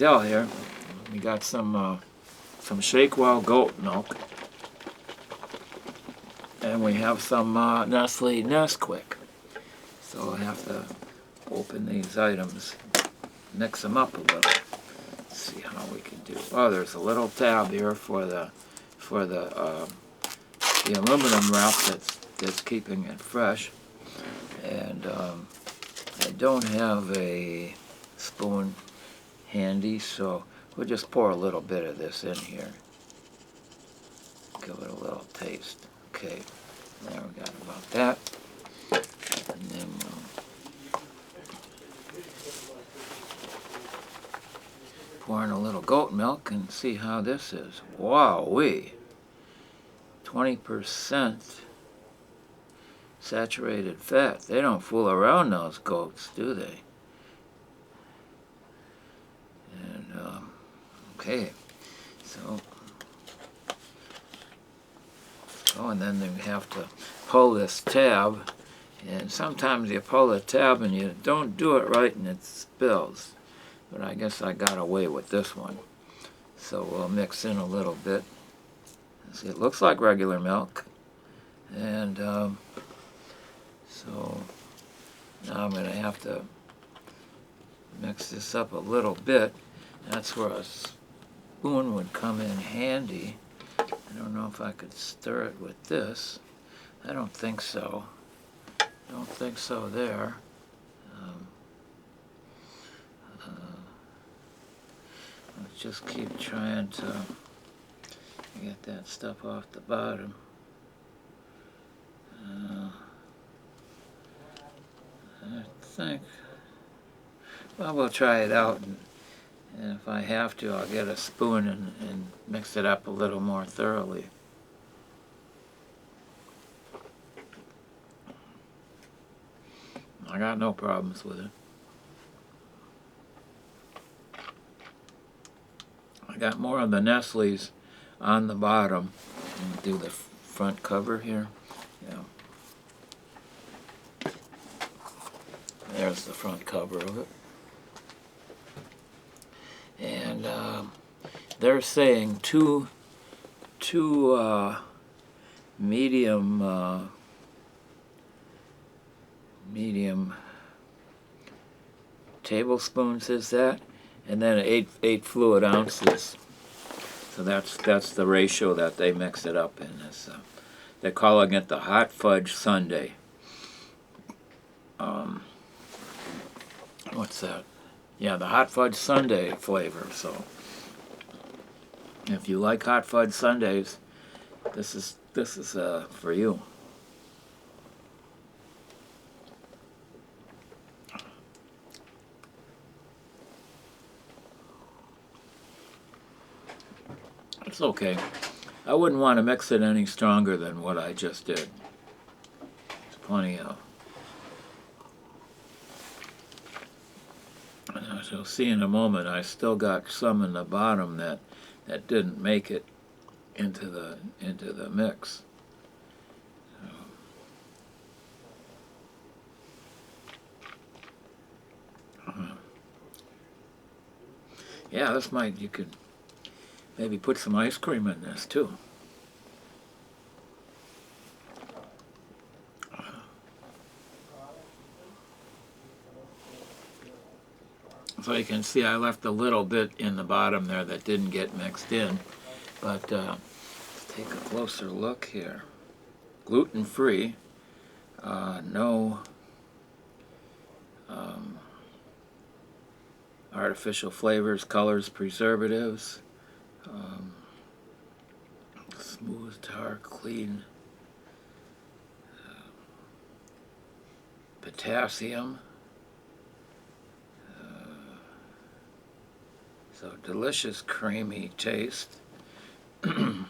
still here. We got some Shakewell goat milk. And we have some Nestle Nesquik. So I have to open these items, mix them up a little. Let's see how we can do. Oh, there's a little tab here for the aluminum wrap that's keeping it fresh. And I don't have a spoon handy, so we'll just pour a little bit of this in here. Give it a little taste. Okay, there we got about that. And then pour in a little goat milk and see how this is. Wow-wee! 20% saturated fat. They don't fool around, those goats, do they? And, okay, so... Oh, and then you have to pull this tab, and sometimes you pull the tab and you don't do it right and it spills. But I guess I got away with this one. So we'll mix in a little bit. See, it looks like regular milk. And so now I'm going to have to mix this up a little bit. That's where a spoon would come in handy. I don't know if I could stir it with this. I don't think so. Don't think so there. Let's just keep trying to get that stuff off the bottom. I think, well, we'll try it out. And if I have to, I'll get a spoon and mix it up a little more thoroughly. I got no problems with it. I got more of the Nestle's on the bottom. Do the front cover here. Yeah. There's the front cover of it. And they're saying two medium tablespoons is that, and then eight fluid ounces. So that's the ratio that they mix it up in. They're calling it the Hot Fudge Sundae. What's that? Yeah, the Hot Fudge Sundae flavor. So if you like Hot Fudge Sundaes, this is for you. It's okay. I wouldn't want to mix it any stronger than what I just did. There's plenty of. As you'll see in a moment, I still got some in the bottom that didn't make it into the mix. Yeah, this might, you could maybe put some ice cream in this too. So you can see I left a little bit in the bottom there that didn't get mixed in. But let's take a closer look here. Gluten-free, no artificial flavors, colors, preservatives, smooth, dark, clean, potassium. So delicious, creamy taste. Let's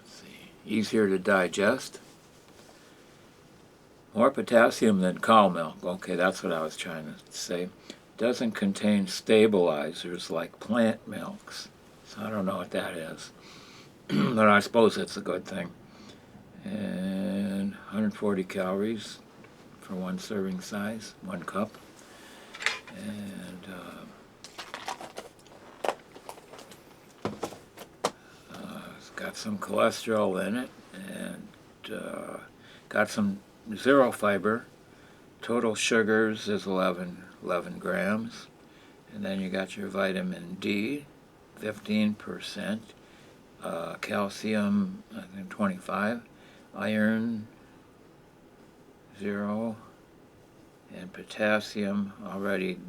see, easier to digest. More potassium than cow milk. Okay, that's what I was trying to say. Doesn't contain stabilizers like plant milks. So I don't know what that is. But I suppose it's a good thing. And 140 calories for one serving size, 1 cup. And it's got some cholesterol in it, and got some zero fiber. Total sugars is 11 grams. And then you got your vitamin D, 15%. Calcium, I think 25. Iron, 0. And potassium,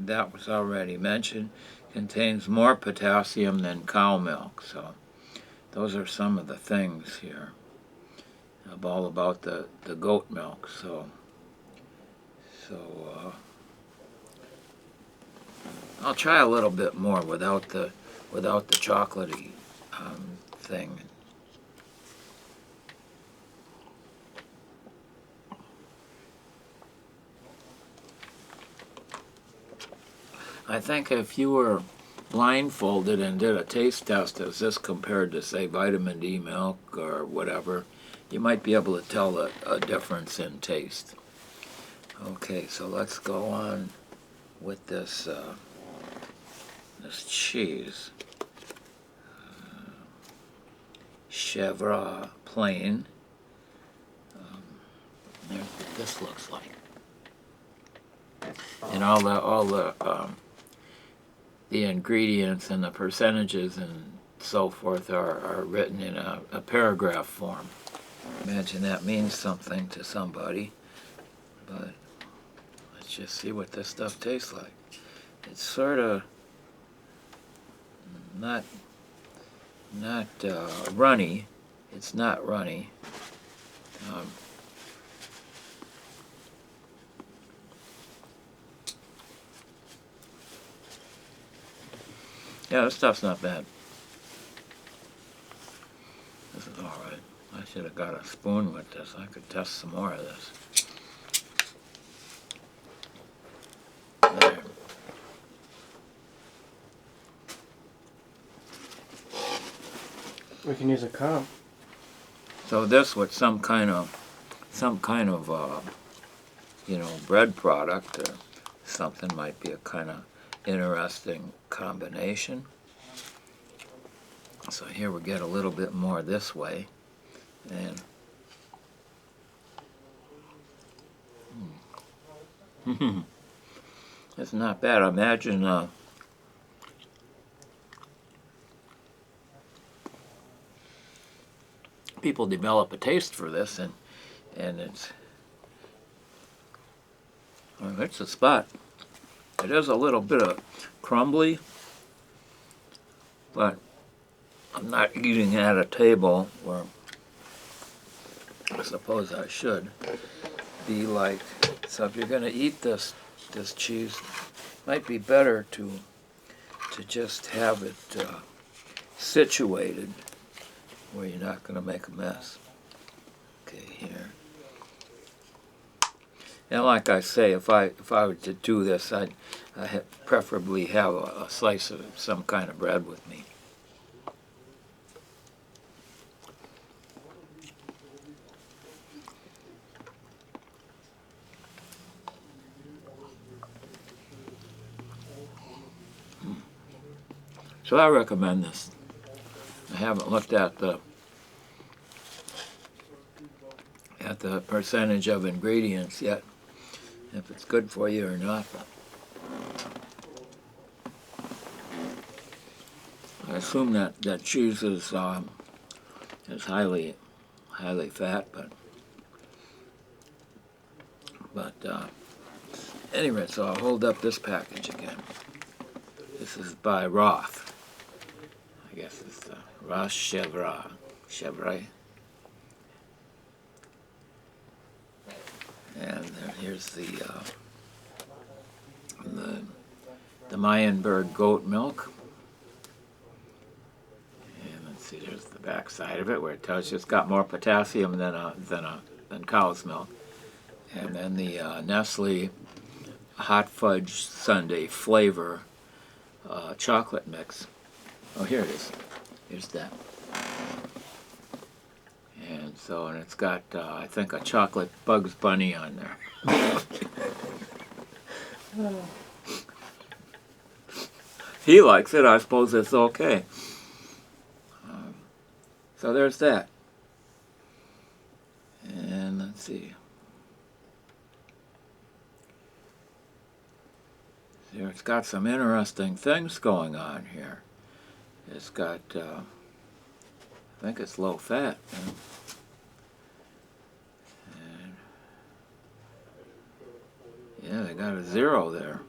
that was already mentioned, contains more potassium than cow milk. So those are some of the things here. All about the goat milk. So I'll try a little bit more without the chocolatey thing. I think if you were blindfolded and did a taste test as this compared to, say, vitamin D milk or whatever, you might be able to tell a difference in taste. Okay, so let's go on with this this cheese. Chèvre plain. There's what this looks like. And all the ingredients and the percentages and so forth are written in a paragraph form. Imagine that means something to somebody, but let's just see what this stuff tastes like. It's sort of not runny. It's not runny. Yeah, this stuff's not bad. This is all right. I should have got a spoon with this. I could test some more of this. There. We can use a cup. So this with some kind of bread product or something might be a kind of interesting combination. So here we get a little bit more this way, and it's not bad. I imagine people develop a taste for this, and it's a spot. It is a little bit of crumbly, but I'm not eating at a table where I suppose I should be like. So if you're going to eat this cheese, it might be better to just have it situated where you're not going to make a mess. Okay, here. And like I say, if I were to do this, I'd preferably have a slice of some kind of bread with me. So I recommend this. I haven't looked at the percentage of ingredients yet, if it's good for you or not. I assume that cheese is highly fat, but anyway, so I'll hold up this package again. This is by Roth. I guess it's the Roth chèvre. And here's the Meyenberg goat milk. And let's see, there's the back side of it where it tells you it's got more potassium than cow's milk. And then the Nesquik Hot Fudge Sundae flavor chocolate mix. Oh, here it is. Here's that. And it's got, I think, a chocolate Bugs Bunny on there. he likes it, I suppose it's okay. So there's that. And let's see. Here, it's got some interesting things going on here. It's got, I think it's low fat. And yeah, they got a 0 there.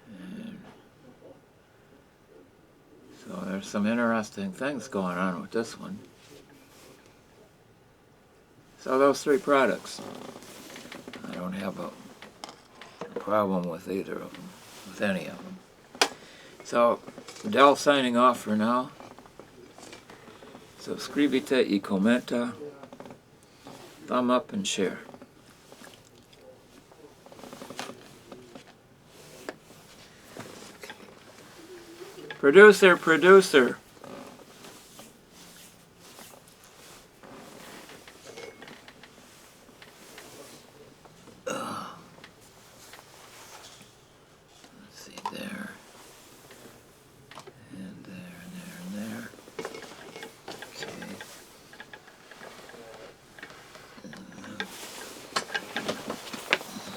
And so there's some interesting things going on with this one. So those 3 products, I don't have a problem with either of them, with any of them. So, Del signing off for now. So, Scrivita, ecometa, thumb up and share. Producer, producer.